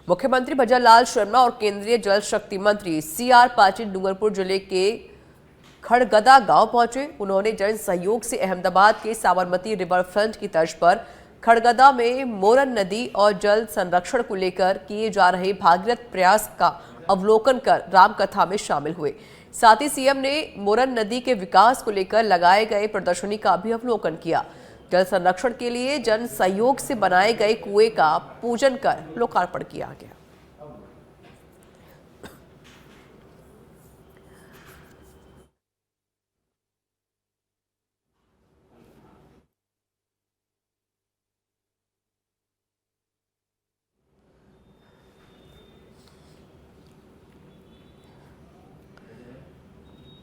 मुख्यमंत्री भजनलाल शर्मा और केंद्रीय जल शक्ति मंत्री CR पाटिल डूंगरपुर जिले के खड़गदा गांव पहुंचे। उन्होंने जन सहयोग से अहमदाबाद के साबरमती रिवर फ्रंट की तर्ज पर खड़गदा में मोरन नदी और जल संरक्षण को लेकर किए जा रहे भागीरथ प्रयास का अवलोकन कर रामकथा में शामिल हुए। साथ ही सीएम ने मोरन नदी के विकास को लेकर लगाए गए प्रदर्शनी का भी अवलोकन किया। जल संरक्षण के लिए जन सहयोग से बनाए गए कुएं का पूजन कर लोकार्पण किया गया।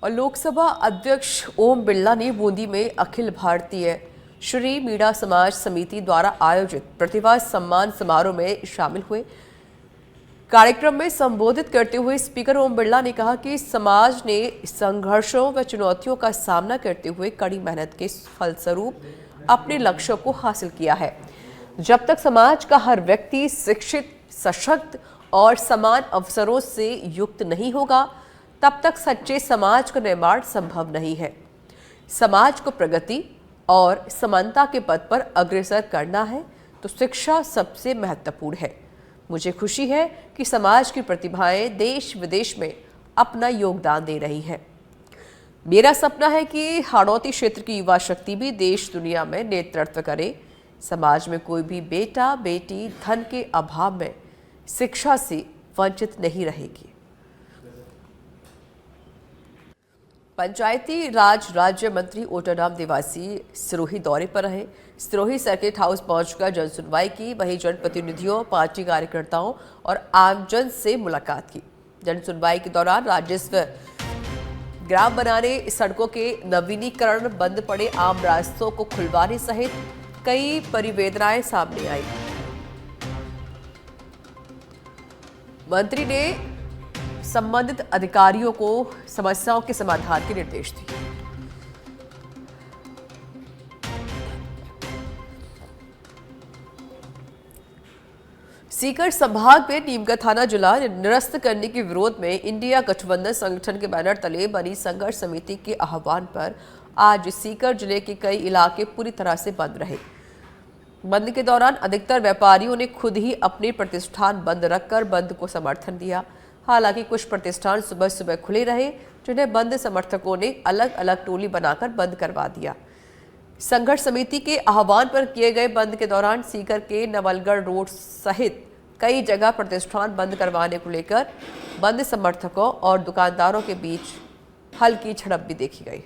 और लोकसभा अध्यक्ष ओम बिरला ने बूंदी में अखिल भारतीय श्री मीणा समाज समिति द्वारा आयोजित प्रतिभा सम्मान समारोह में शामिल हुए। कार्यक्रम में संबोधित करते हुए स्पीकर ओम बिरला ने कहा कि समाज ने संघर्षों व चुनौतियों का सामना करते हुए कड़ी मेहनत के फलस्वरूप अपने लक्ष्यों को हासिल किया है। जब तक समाज का हर व्यक्ति शिक्षित, सशक्त और समान अवसरों से युक्त नहीं होगा, तब तक सच्चे समाज का निर्माण संभव नहीं है। समाज को प्रगति और समानता के पथ पर अग्रसर करना है तो शिक्षा सबसे महत्वपूर्ण है। मुझे खुशी है कि समाज की प्रतिभाएं देश विदेश में अपना योगदान दे रही हैं। मेरा सपना है कि हाड़ौती क्षेत्र की युवा शक्ति भी देश दुनिया में नेतृत्व करे। समाज में कोई भी बेटा बेटी धन के अभाव में शिक्षा से वंचित नहीं रहेगी। पंचायती राज राज्य मंत्री ओटाराम देवासी सिरोही दौरे पर रहे। सिरोही सर्किट हाउस पहुंचकर जन सुनवाई की, वहीं जनप्रतिनिधियों, पार्टी कार्यकर्ताओं और आमजन से मुलाकात की। जन सुनवाई के दौरान राजस्व ग्राम बनाने, सड़कों के नवीनीकरण, बंद पड़े आम रास्तों को खुलवाने सहित कई परिवेदनाएं सामने आई। मंत्री ने संबंधित अधिकारियों को समस्याओं के समाधान के निर्देश दिए। सीकर संभाग में नीमका थाना जिला निरस्त करने के विरोध में इंडिया गठबंधन संगठन के बैनर तले बनी संघर्ष समिति के आह्वान पर आज सीकर जिले के कई इलाके पूरी तरह से बंद रहे। बंद के दौरान अधिकतर व्यापारियों ने खुद ही अपने प्रतिष्ठान बंद रखकर बंद को समर्थन दिया। हालांकि कुछ प्रतिष्ठान सुबह सुबह खुले रहे, जिन्हें बंद समर्थकों ने अलग अलग टोली बनाकर बंद करवा दिया। संघर्ष समिति के आह्वान पर किए गए बंद के दौरान सीकर के नवलगढ़ रोड सहित कई जगह प्रतिष्ठान बंद करवाने को लेकर बंद समर्थकों और दुकानदारों के बीच हल्की झड़प भी देखी गई।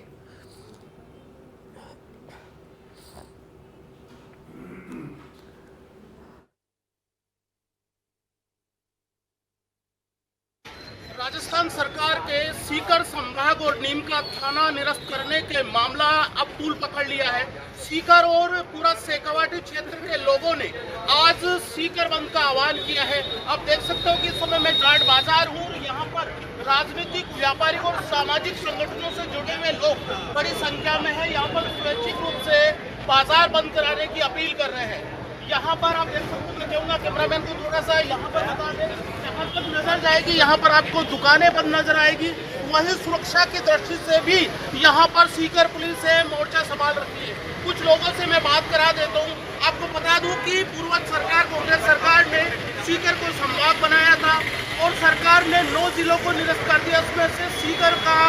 राजस्थान सरकार के सीकर संभाग और नीमका थाना निरस्त करने के मामला अब तूल पकड़ लिया है। सीकर और पूरा शेखावाटी क्षेत्र के लोगों ने आज सीकर बंद का आह्वान किया है। अब देख सकते हो कि इस समय मैं जाट बाजार हूँ। यहाँ पर राजनीतिक, व्यापारिक और सामाजिक संगठनों से जुड़े हुए लोग बड़ी संख्या में है। यहाँ पर स्वैच्छिक रूप से बाजार बंद कराने की अपील कर रहे हैं। यहाँ पर आप देख सकते हो, मैं कहूँगा कैमरामैन को थोड़ा सा यहाँ पर बता दें, यहाँ पर नजर जाएगी, यहाँ पर आपको दुकानें बंद नजर आएगी। वहीं सुरक्षा की दृष्टि से भी यहाँ पर सीकर पुलिस है मोर्चा संभाल रखी है। कुछ लोगों से मैं बात करा देता हूँ। आपको बता दूं कि पूर्वज सरकार, कांग्रेस सरकार ने सीकर को संभाग बनाया था और सरकार ने 9 जिलों को निरस्त कर दिया। उसमें से सीकर का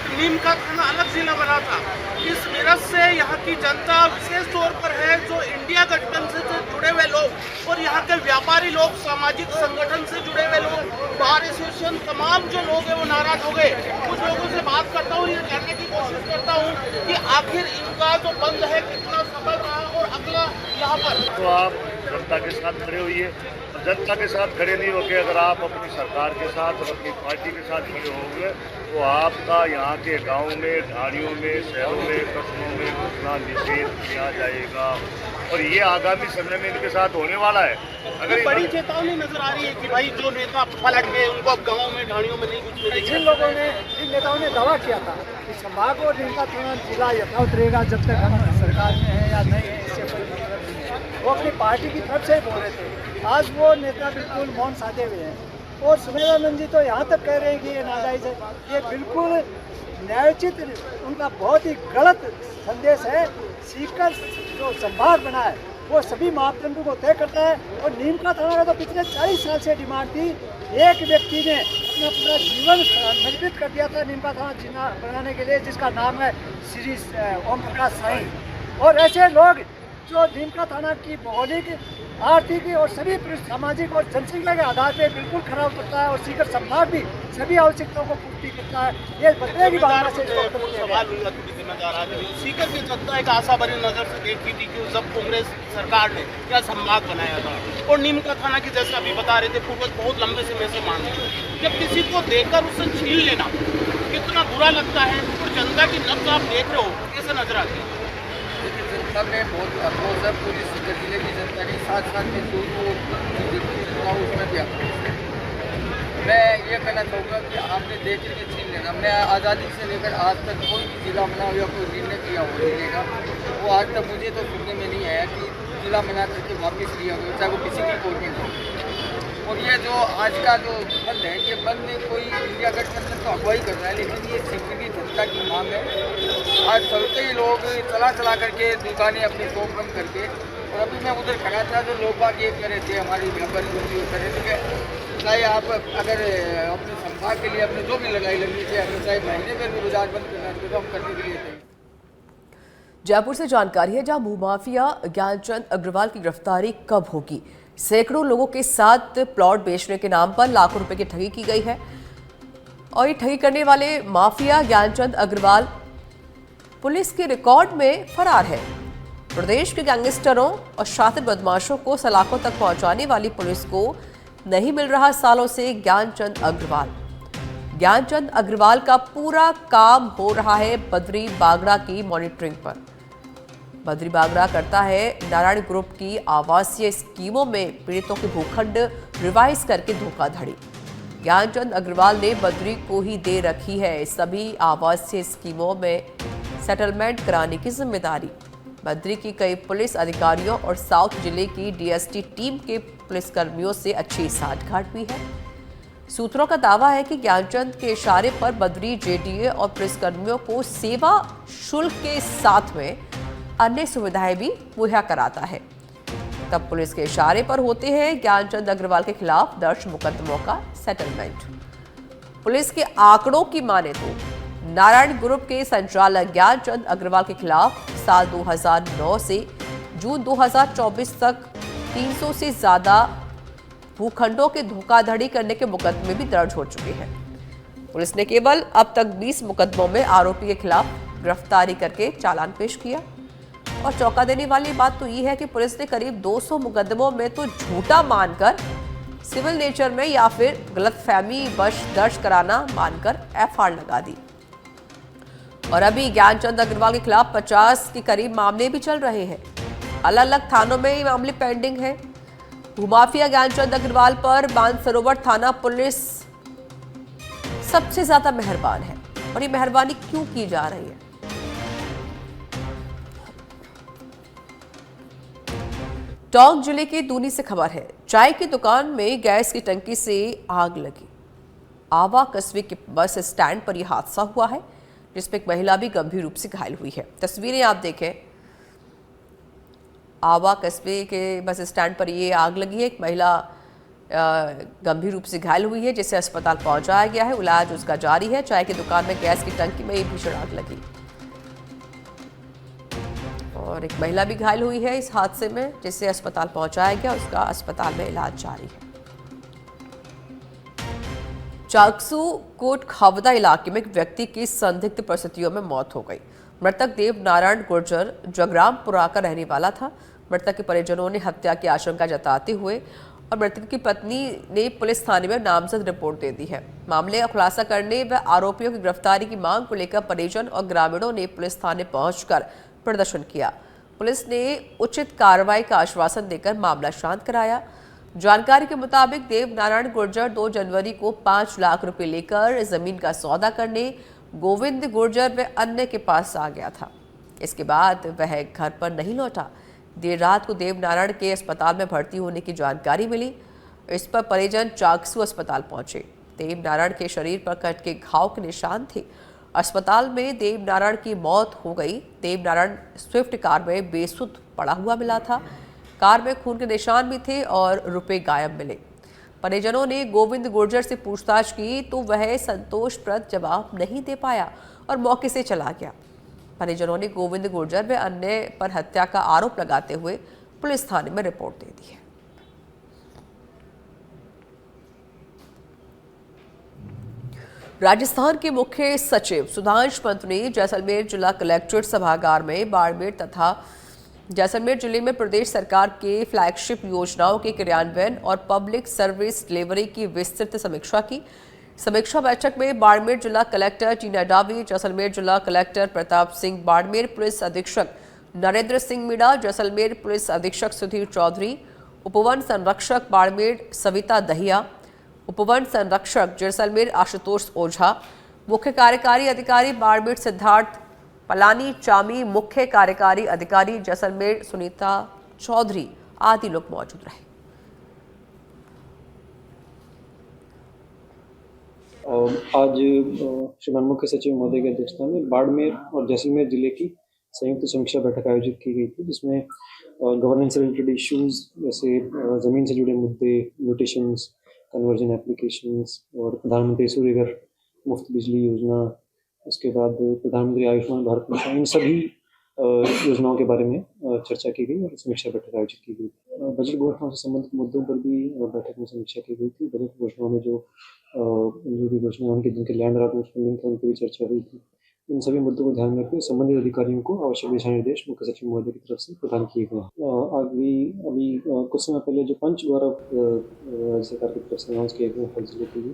नीमका थाना अलग जिला बना था। इस निरस्त से यहाँ की जनता विशेष तौर पर है जो इंडिया गठबंधन से जुड़े हुए लोग और यहाँ के व्यापारी लोग, सामाजिक संगठन से जुड़े हुए लोग, बार एसोसिएशन, तमाम जो लोग हैं वो नाराज हो गए। कुछ लोगों से बात करता हूँ, ये जानने की कोशिश करता हूँ कि आखिर इनका जो बंद है कितना सफल रहा और अगला यहाँ पर तो आप जनता के साथ खड़े होइए। जनता के साथ खड़े नहीं होकर अगर आप अपनी सरकार के साथ और अपनी पार्टी के साथ खड़े होंगे तो आपका यहाँ के गाँव में, ढाणियों में, शहरों में, कस्बों में घुसना निषेध किया जाएगा और ये आगामी समय में इनके साथ होने वाला है। अगर बड़ी चेतावनी नजर आ रही है कि भाई जो नेता पलट गए उनको अब गाँव में, ढाणियों में नहीं घुसने देंगे। जिन नेताओं ने दावा किया था कि संभाग और नीमका थाना जिला यथावत रहेगा जब तक हम सरकार में है या नहीं है, इससे वो अपनी पार्टी की तरफ से ही बोल रहे थे। आज वो नेता बिल्कुल मौन साधे हुए हैं और सुमेधानंद जी तो यहाँ तक कह रहे हैं कि ये नाजायज है। ये बिल्कुल न्यायोचित उनका बहुत ही गलत संदेश है। सीकर जो संभाग बना है वो सभी मापदंडों को तय करता है और नीम का थाना का तो पिछले 40 साल से डिमांड थी। एक व्यक्ति ने अपना पूरा जीवन समर्पित कर दिया था नीम का थाना बनाने के लिए, जिसका नाम है श्री ओम प्रकाश साई। और ऐसे लोग जो नीम का थाना की भौगोलिक, आर्थिक और सभी सामाजिक और जनसंख्या के आधार पर बिल्कुल खराब करता है और सीकर संभाग भी सभी आवश्यकताओं को पूर्ति करता है। ये बदले की भावना से सीकर की जनता एक आशा भरी नजर से देखी थी कि जब कांग्रेस सरकार ने क्या संभाग बनाया था और नीम का थाना की, जैसा अभी बता रहे थे, पूर्वज बहुत लंबे समय से मांग रहे थे। जब किसी को देखकर उसे छीन लेना कितना बुरा लगता है और जनता की नब्ज आप देख रहे हो कैसे नजर आती है? जनता में बहुत अफसोस है, पूरी सीकर जिले की जनता की, साथ साथ में जो जनता उसमें भी अफसोस है। मैं ये कहना चाहूँगा कि आपने देख करके छीन लेना। मैं आज़ादी से लेकर आज तक कोई भी जिला बना हो या कोई निर्णय किया हो जिले का, वो आज तक मुझे तो सुनने में नहीं आया कि जिला बना करके वापस लिया गया, चाहे वो किसी भी गवर्नमेंट हो। और ये जो आज का जो बंद है, ये बंद में कोई इंडिया गठबंधन तो अगुवाई कर रहा है, लेकिन ये सीकर की जनता की मांग है। आज कई लोग चला करके दुकानें अपनी शॉप बंद करके, और अभी मैं उधर खड़ा था तो लोग बाग ये कह रहे थे, हमारी व्यापारी बंदी कर रहे थे कि चाहे आप अगर अपने संभाग के लिए अपने जो भी लड़ाई लड़नी चाहिए, चाहे महीने में भी बाजार बंद करना चाहिए तो हम करने के लिए थे। जयपुर से जानकारी है, जहां भूमाफिया ज्ञानचंद अग्रवाल की गिरफ्तारी कब होगी? सैकड़ों लोगों के साथ प्लॉट बेचने के नाम पर लाखों रुपए की ठगी की गई है और ये ठगी करने वाले माफिया ज्ञानचंद अग्रवाल पुलिस के रिकॉर्ड में फरार है। प्रदेश के गैंगस्टरों और शातिर बदमाशों को सलाखों तक पहुंचाने वाली पुलिस को नहीं मिल रहा सालों से ज्ञानचंद अग्रवाल। ज्ञानचंद अग्रवाल का पूरा काम हो रहा है बद्री बागड़ा की मॉनिटरिंग पर। बद्री बागड़ा करता है नारायण ग्रुप की आवासीय स्कीमों में पीड़ितों के भूखंड रिवाइज करके धोखाधड़ी। ज्ञानचंद अग्रवाल ने बद्री को ही दे रखी है सभी आवासीय स्कीमों में सेटलमेंट कराने की जिम्मेदारी। बद्री की कई पुलिस अधिकारियों और साउथ जिले की डीएसटी टीम के पुलिसकर्मियों से अच्छी साठगांठ भी है। सूत्रों का दावा है कि ज्ञानचंद के इशारे पर बद्री जेडीए और पुलिसकर्मियों को सेवा शुल्क के साथ में अन्य सुविधाएं भी मुहैया कराता है। तब पुलिस के इशारे पर होते हैं ज्ञानचंद अग्रवाल के खिलाफ दर्ज मुकदमों का सेटलमेंट। पुलिस के आंकड़ों की माने तो नारायण ग्रुप के संचालक ज्ञानचंद अग्रवाल के खिलाफ साल 2009 से जून 2024 तक 300 से ज्यादा भूखंडों के धोखाधड़ी करने के मुकदमे भी दर्ज हो चुके हैं। पुलिस ने केवल अब तक 20 मुकदमों में आरोपी के खिलाफ गिरफ्तारी करके चालान पेश किया। और चौंका देने वाली बात तो ये है कि पुलिस ने करीब 200 मुकदमों में तो झूठा मानकर सिविल नेचर में या फिर गलतफहमी वश दर्ज कराना मानकर एफआईआर लगा दी। और अभी ज्ञानचंद अग्रवाल के खिलाफ 50 के करीब मामले भी चल रहे हैं। अलग अलग थानों में ये मामले पेंडिंग है। भूमाफिया ज्ञानचंद अग्रवाल पर मानसरोवर थाना पुलिस सबसे ज्यादा मेहरबान है। और ये मेहरबानी क्यों की जा रही है? टोंक जिले के दूनी से खबर है, चाय की दुकान में गैस की टंकी से आग लगी। आवा कस्बे के बस स्टैंड पर यह हादसा हुआ है, जिसमें एक महिला भी गंभीर रूप से घायल हुई है। तस्वीरें आप देखें, आवा कस्बे के बस स्टैंड पर ये आग लगी है। एक महिला गंभीर रूप से घायल हुई है, जिसे अस्पताल पहुंचाया गया है। इलाज उसका जारी है। चाय की दुकान में गैस की टंकी में भीषण आग लगी और एक महिला भी घायल हुई है इस हादसे में, जिसे अस्पताल पहुंचाया गया। उसका अस्पताल में इलाज जारी है। चाकसू कोट खावदा इलाके में एक व्यक्ति की संदिग्ध परिस्थितियों में मौत हो गई। मृतक देव नारायण गुर्जर जगरामपुरा का रहने वाला था। मृतक के परिजनों ने हत्या की आशंका जताते हुए और मृतक की पत्नी ने पुलिस थाने में नामजद रिपोर्ट दे दी है। मामले का खुलासा करने व आरोपियों की गिरफ्तारी की मांग को लेकर परिजन और ग्रामीणों ने पुलिस थाने पहुंचकर प्रदर्शन किया। पुलिस ने उचित कार्रवाई का आश्वासन देकर मामला शांत कराया। जानकारी के मुताबिक देव नारायण गुर्जर 2 जनवरी को 5 लाख रुपए लेकर जमीन का सौदा करने गोविंद गुर्जर व अन्य के पास आ गया था। इसके बाद वह घर पर नहीं लौटा। देर रात को देवनारायण के अस्पताल में भर्ती होने की जानकारी मिली। इस पर परिजन चाकसू अस्पताल पहुंचे। देवनारायण के शरीर पर कट के घाव के निशान थे। अस्पताल में देवनारायण की मौत हो गई। देवनारायण स्विफ्ट कार में बेसुध पड़ा हुआ मिला था। कार में खून के निशान भी थे और रुपए गायब मिले। परिजनों ने गोविंद गुर्जर से पूछताछ की तो वह संतोषप्रद जवाब नहीं दे पाया और मौके से चला गया। परिजनों ने गोविंद गुर्जर व अन्य पर हत्या का आरोप लगाते हुए पुलिस थाने में रिपोर्ट दे दी है। राजस्थान के मुख्य सचिव सुधांशु पंत ने जैसलमेर जिला कलेक्ट्रेट सभागार में बाड़मेर तथा जैसलमेर जिले में प्रदेश सरकार के फ्लैगशिप योजनाओं के क्रियान्वयन और पब्लिक सर्विस डिलीवरी की विस्तृत समीक्षा की। समीक्षा बैठक में बाड़मेर जिला कलेक्टर टीना डावी, जैसलमेर जिला कलेक्टर प्रताप सिंह, बाड़मेर पुलिस अधीक्षक नरेंद्र सिंह मीणा, जैसलमेर पुलिस अधीक्षक सुधीर चौधरी, उपवन संरक्षक बाड़मेर सविता दहिया, उपवन संरक्षक जैसलमेर आशुतोष ओझा, मुख्य कार्यकारी अधिकारी बाड़मेर सिद्धार्थ पलानी चामी, मुख्य कार्यकारी अधिकारी जैसलमेर सुनीता चौधरी आदि लोग मौजूद रहे। आज श्रीमान मुख्य सचिव महोदय की अध्यक्षता में बाड़मेर और जैसलमेर जिले की संयुक्त समीक्षा बैठक आयोजित की गई थी, जिसमें गवर्नेंस से रिलेटेड इश्यूज जैसे ज़मीन से जुड़े मुद्दे, म्यूटेशंस, कन्वर्जन एप्लीकेशंस और प्रधानमंत्री सूर्यघर मुफ्त बिजली योजना, उसके बाद प्रधानमंत्री आयुष्मान भारत मिशन, इन सभी योजनाओं के बारे में चर्चा की गई और समीक्षा बैठक आयोजित की गई। बजट घोषणाओं से संबंधित मुद्दों पर भी बैठक में समीक्षा की गई थी। बजट घोषणाओं में जो भी घोषणाएं उनके जिनके लैंड अलॉटमेंट फंडिंग थे, उन पर भी चर्चा हुई थी। इन सभी मुद्दों को ध्यान में रखते संबंधित अधिकारियों को आवश्यक दिशा निर्देश मुख्य सचिव महोदय की तरफ से प्रदान किए गए। अभी कुछ समय पहले जो पंच गौरव राज्य सरकार की तरफ से अनाउंस किए गए हर जिले के लिए,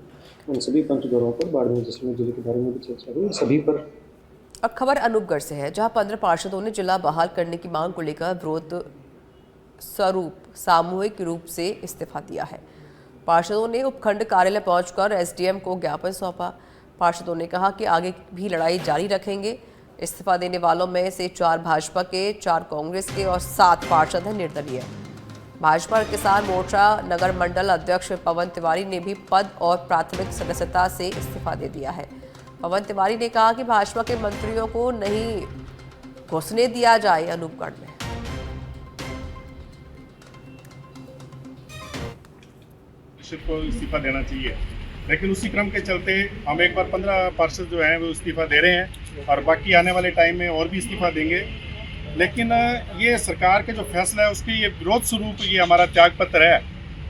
उन सभी पंच गौरवों पर बाड़मेर जैसलमेर जिले के बारे में भी चर्चा हुई। सभी पर अब खबर अनूपगढ़ से है, जहां 15 पार्षदों ने जिला बहाल करने की मांग को लेकर विरोध स्वरूप सामूहिक रूप से इस्तीफा दिया है। पार्षदों ने उपखंड कार्यालय पहुंचकर एसडीएम को ज्ञापन सौंपा। पार्षदों ने कहा कि आगे भी लड़ाई जारी रखेंगे। इस्तीफा देने वालों में से 4 भाजपा के, 4 कांग्रेस के और 7 पार्षद हैं निर्दलीय। भाजपा किसान मोर्चा नगर मंडल अध्यक्ष पवन तिवारी ने भी पद और प्राथमिक सदस्यता से इस्तीफा दे दिया है। पवन तिवारी ने कहा कि भाजपा के मंत्रियों को नहीं घुसने दिया जाए अनूपगढ़ में। को इस्तीफा देना चाहिए, लेकिन उसी क्रम के चलते हम एक बार 15 पार्षद जो हैं वो इस्तीफा दे रहे हैं और बाकी आने वाले टाइम में और भी इस्तीफा देंगे। लेकिन ये सरकार के जो फैसला है उसके ये विरोध स्वरूप ये हमारा त्याग पत्र है।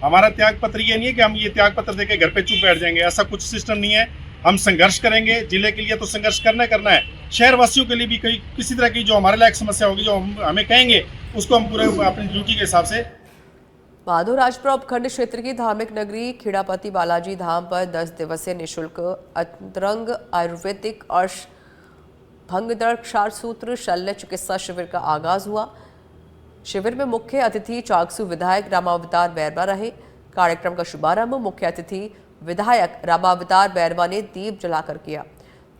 हमारा त्याग पत्र ये नहीं है कि हम ये त्याग पत्र देके घर पे चुप बैठ जाएंगे, ऐसा कुछ सिस्टम नहीं है। हम संघर्ष करेंगे। जिले के लिए तो संघर्ष करना है, शहर वासियों के लिए भी किसी तरह की जो हमारे लायक समस्या होगी, जो हमें कहेंगे, उसको हम पूरे अपनी ड्यूटी के हिसाब से। माधोराजपुरा उपखंड क्षेत्र की धार्मिक नगरी खेड़ापति बालाजी धाम पर 10 दिवसीय निःशुल्क अंतरंग आयुर्वेदिक भंगदड़ क्षार सूत्र शल्य चिकित्सा शिविर का आगाज हुआ। शिविर में मुख्य अतिथि चाकसू विधायक रामावतार बैरवा रहे। कार्यक्रम का शुभारंभ मुख्य अतिथि विधायक रामावतार बैरवा ने दीप जलाकर किया।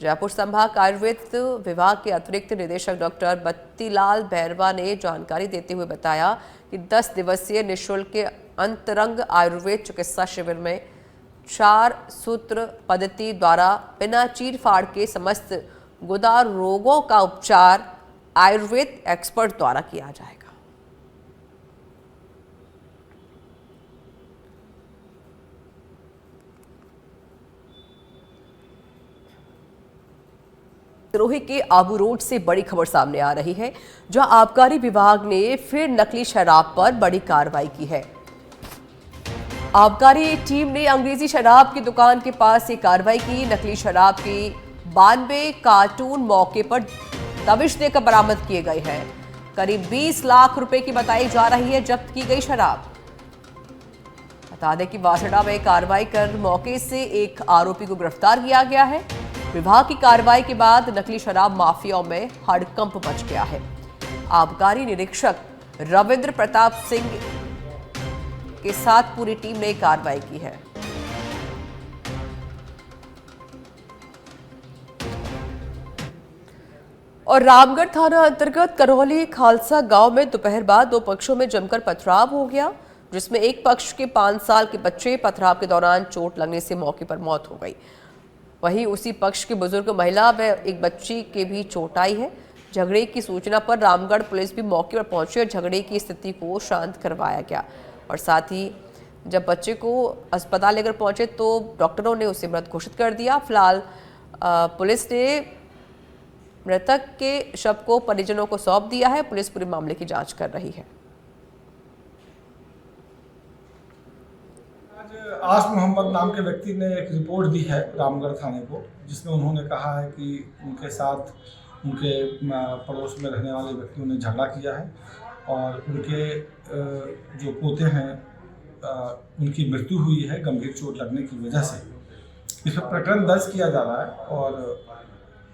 जयपुर संभाग आयुर्वेद विभाग के अतिरिक्त निदेशक डॉक्टर बत्तीलाल बैरवा ने जानकारी देते हुए बताया कि 10 दिवसीय निःशुल्क अंतरंग आयुर्वेद चिकित्सा शिविर में 4 सूत्र पद्धति द्वारा बिना चीर फाड़ के समस्त गुदा रोगों का उपचार आयुर्वेद एक्सपर्ट द्वारा किया जाएगा। सिरोही के आबू रोड से बड़ी खबर सामने आ रही है, जहां आबकारी विभाग ने फिर नकली शराब पर बड़ी कार्रवाई की है। आबकारी टीम ने अंग्रेजी शराब की दुकान के पास ये कार्रवाई की। नकली शराब की 92 कार्टून मौके पर दबिश देकर बरामद किए गए हैं। करीब 20 लाख रुपए की बताई जा रही है जब्त की गई शराब। बता दें कि वासड़ा में कार्रवाई कर मौके से एक आरोपी को गिरफ्तार किया गया है। विभाग की कार्रवाई के बाद नकली शराब माफियाओं में हड़कंप मच गया है। आबकारी निरीक्षक रविंद्र प्रताप सिंह के साथ पूरी टीम ने कार्रवाई की है। और रामगढ़ थाना अंतर्गत करौली खालसा गांव में दोपहर बाद दो पक्षों में जमकर पथराव हो गया, जिसमें एक पक्ष के 5 साल के बच्चे पथराव के दौरान चोट लगने से मौके पर मौत हो गई। वहीं उसी पक्ष की बुजुर्ग महिला व एक बच्ची के भी चोट आई है। झगड़े की सूचना पर रामगढ़ पुलिस भी मौके पर पहुंची और झगड़े की स्थिति को शांत करवाया गया। और साथ ही जब बच्चे को अस्पताल लेकर पहुंचे तो डॉक्टरों ने उसे मृत घोषित कर दिया। फिलहाल पुलिस ने मृतक के शव को परिजनों को सौंप दिया है। पुलिस पूरे मामले की जांच कर रही है। आस मोहम्मद नाम के व्यक्ति ने एक रिपोर्ट दी है रामगढ़ थाने को, जिसमें उन्होंने कहा है कि उनके साथ उनके पड़ोस में रहने वाले व्यक्तियों ने झगड़ा किया है और उनके जो पोते हैं उनकी मृत्यु हुई है गंभीर चोट लगने की वजह से। इस पर प्रकरण दर्ज किया जा रहा है और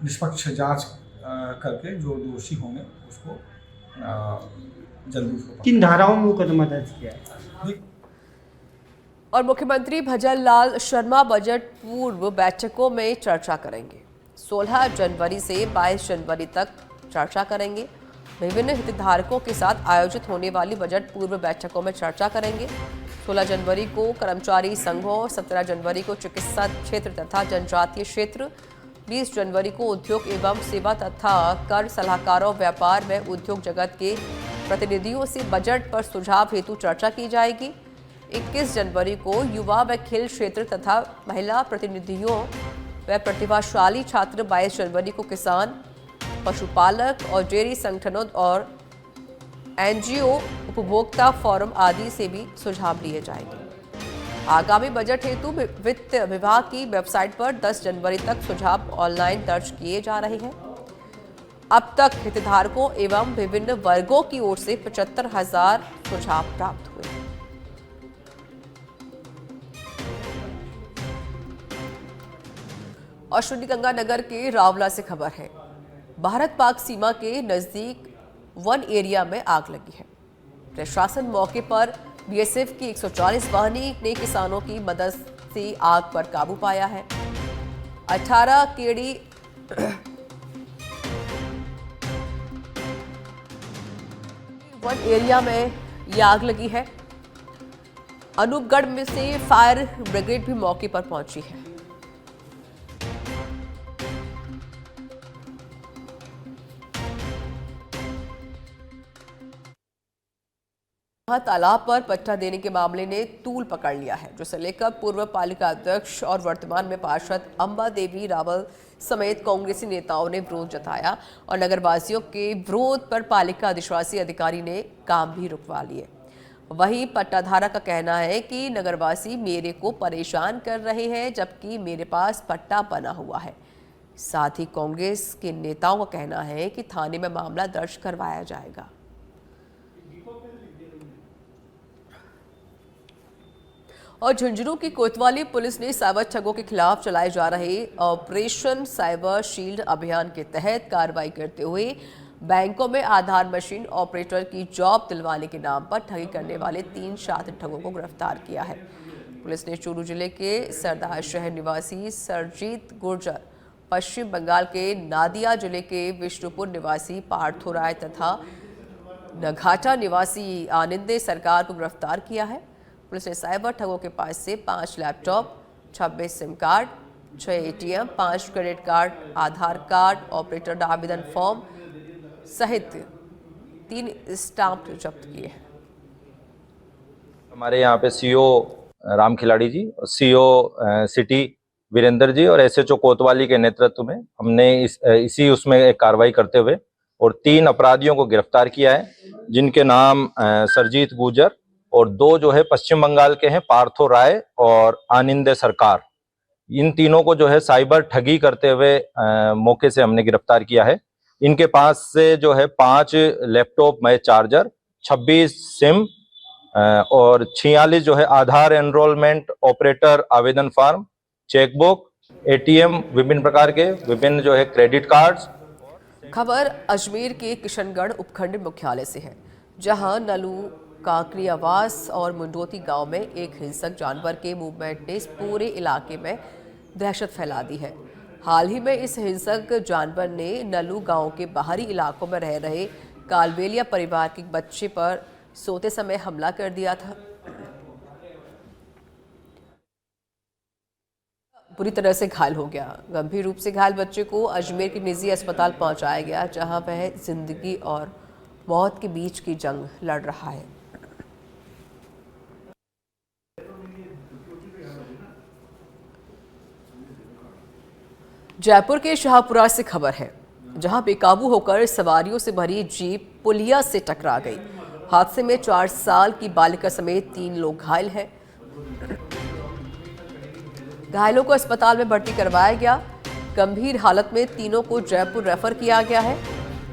निष्पक्ष जांच करके जो दोषी होंगे उसको जल्दी। किन धाराओं में मुकदमा दर्ज किया है? और मुख्यमंत्री भजन लाल शर्मा बजट पूर्व बैठकों में चर्चा करेंगे। 16 जनवरी से 22 जनवरी तक चर्चा करेंगे। विभिन्न हितधारकों के साथ आयोजित होने वाली बजट पूर्व बैठकों में चर्चा करेंगे। 16 जनवरी को कर्मचारी संघों, 17 जनवरी को चिकित्सा क्षेत्र तथा जनजातीय क्षेत्र, 20 जनवरी को उद्योग एवं सेवा तथा कर सलाहकारों, व्यापार व उद्योग जगत के प्रतिनिधियों से बजट पर सुझाव हेतु चर्चा की जाएगी। 21 जनवरी को युवा व खेल क्षेत्र तथा महिला प्रतिनिधियों व प्रतिभाशाली छात्र, 22 जनवरी को किसान, पशुपालक और डेयरी संगठनों और एनजीओ, उपभोक्ता फोरम आदि से भी सुझाव लिए जाएंगे। आगामी बजट हेतु वित्त विभाग की वेबसाइट पर 10 जनवरी तक सुझाव ऑनलाइन दर्ज किए जा रहे हैं। अब तक हितधारकों एवं विभिन्न वर्गों की ओर से 75,000 सुझाव प्राप्त हुए। और श्रीगंगानगर के रावला से खबर है। भारत पाक सीमा के नजदीक वन एरिया में आग लगी है। प्रशासन मौके पर बीएसएफ की 140 वाहिनी ने किसानों की मदद से आग पर काबू पाया है। 18 केड़ी वन एरिया में ये आग लगी है। अनूपगढ़ में से फायर ब्रिगेड भी मौके पर पहुंची है। तालाब पर पट्टा देने के मामले ने तूल पकड़ लिया है, जिसे लेकर पूर्व पालिका अध्यक्ष और वर्तमान में पार्षद अंबा देवी रावल समेत कांग्रेसी नेताओं ने विरोध जताया और नगरवासियों के विरोध पर पालिका अधिशासी अधिकारी ने काम भी रुकवा लिए। वहीं पट्टाधारक का कहना है कि नगरवासी मेरे को परेशान कर रहे हैं, जबकि मेरे पास पट्टा बना हुआ है। साथ ही कांग्रेस के नेताओं का कहना है कि थाने में मामला दर्ज करवाया जाएगा। और झुंझुनू की कोतवाली पुलिस ने साइबर ठगों के खिलाफ चलाए जा रहे ऑपरेशन साइबर शील्ड अभियान के तहत कार्रवाई करते हुए बैंकों में आधार मशीन ऑपरेटर की जॉब दिलवाने के नाम पर ठगी करने वाले 3 छात्र ठगों को गिरफ्तार किया है। पुलिस ने चूरू जिले के सरदार शहर निवासी सरजीत गुर्जर, पश्चिम बंगाल के नादिया जिले के विष्णुपुर निवासी पार्थो राय तथा नघाटा निवासी आनंदे सरकार को गिरफ्तार किया है। पुलिस ने साइबर ठगों के पास से 5 laptop, 26 SIM card, 6 ATM, 5 credit card, Aadhaar card, operator आवेदन फॉर्म सहित 3 स्टाम्प जब्त किए हैं। हमारे यहाँ पे सीओ राम खिलाड़ी जी, सीओ सिटी वीरेंद्र जी और एसएचओ कोतवाली के नेतृत्व में हमने इसी उसमें एक कार्रवाई करते हुए और 3 अपराधियों को गिरफ्तार किया है, जिनके नाम सरजीत गुर्जर और 2 जो है पश्चिम बंगाल के हैं, पार्थो राय और आनंदे सरकार। इन तीनों को जो है साइबर ठगी करते हुए मौके से हमने गिरफ्तार किया है। इनके पास से जो है 5 लैपटॉप में चार्जर, 26 सिम और 46 जो है आधार एनरोलमेंट ऑपरेटर आवेदन फॉर्म, चेकबुक, एटीएम, विभिन्न प्रकार के विभिन्न जो है क्रेडिट कार्ड्स। खबर अजमेर के किशनगढ़ उपखंड मुख्यालय से है, जहां नलू काकरी आवास और मुंडोती गांव में एक हिंसक जानवर के मूवमेंट ने इस पूरे इलाके में दहशत फैला दी है। हाल ही में इस हिंसक जानवर ने नलू गांव के बाहरी इलाकों में रह रहे कालवेलिया परिवार के बच्चे पर सोते समय हमला कर दिया था। बुरी तरह से घायल हो गया। गंभीर रूप से घायल बच्चे को अजमेर के निजी अस्पताल पहुंचाया गया, जहां वह जिंदगी और मौत के बीच की जंग लड़ रहा है। जयपुर के शाहपुरा से खबर है, जहां बेकाबू होकर सवारियों से भरी जीप पुलिया से टकरा गई। हादसे में 4 साल की बालिका समेत 3 लोग घायल हैं। घायलों को अस्पताल में भर्ती करवाया गया। गंभीर हालत में तीनों को जयपुर रेफर किया गया है।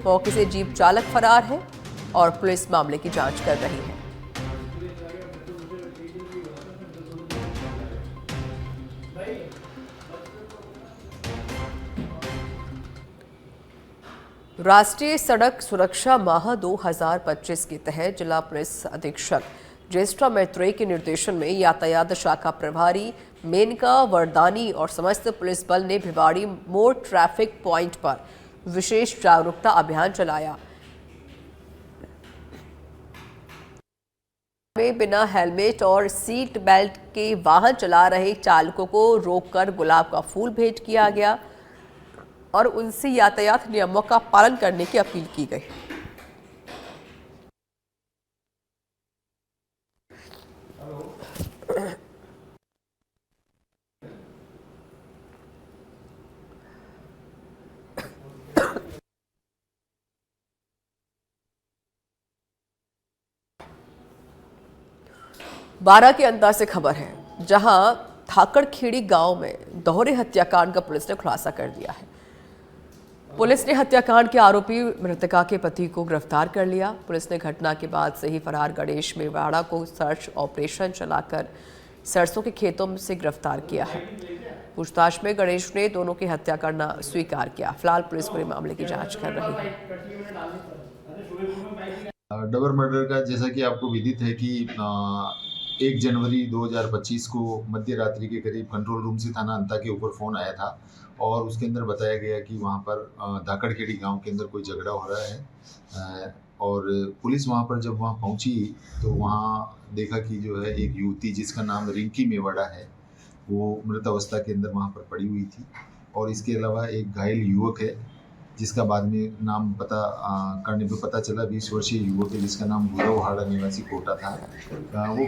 मौके से जीप चालक फरार है और पुलिस मामले की जांच कर रही है। राष्ट्रीय सड़क सुरक्षा माह 2025 के तहत जिला पुलिस अधीक्षक ज्येष्ठा मैत्रेय के निर्देशन में यातायात शाखा प्रभारी मेनका वरदानी और समस्त पुलिस बल ने भिवाड़ी मोड़ ट्रैफिक पॉइंट पर विशेष जागरूकता अभियान चलाया। में बिना हेलमेट और सीट बेल्ट के वाहन चला रहे चालकों को रोककर गुलाब का फूल भेंट किया गया और उनसे यातायात नियमों का पालन करने की अपील की गई। बारा के अंदर से खबर है, जहां थाकड़खेड़ी गांव में दोहरे हत्याकांड का पुलिस ने खुलासा कर दिया है। पुलिस ने हत्याकांड के आरोपी मृतका के पति को गिरफ्तार कर लिया। पुलिस ने घटना के बाद से ही फरार गणेश मेवाड़ा को सर्च ऑपरेशन चलाकर सरसों के खेतों से गिरफ्तार किया है। पूछताछ में गणेश ने दोनों की हत्या करना स्वीकार किया। फिलहाल पुलिस पूरे मामले की जांच कर रही है। डबल मर्डर का जैसा कि आपको विदित है कि 1 जनवरी 2025 को मध्य रात्रि के करीब कंट्रोल रूम से थाना अंता के ऊपर फ़ोन आया था और उसके अंदर बताया गया कि वहाँ पर धाकड़खेड़ी गांव के अंदर कोई झगड़ा हो रहा है। और पुलिस वहाँ पर जब वहाँ पहुँची तो वहाँ देखा कि जो है एक युवती जिसका नाम रिंकी मेवाड़ा है वो मृत अवस्था के अंदर वहाँ पर पड़ी हुई थी। और इसके अलावा एक घायल युवक है जिसका बाद में नाम पता करने पर पता चला 20 वर्षीय युवक है जिसका नाम भूरा निवासी कोटा था। वो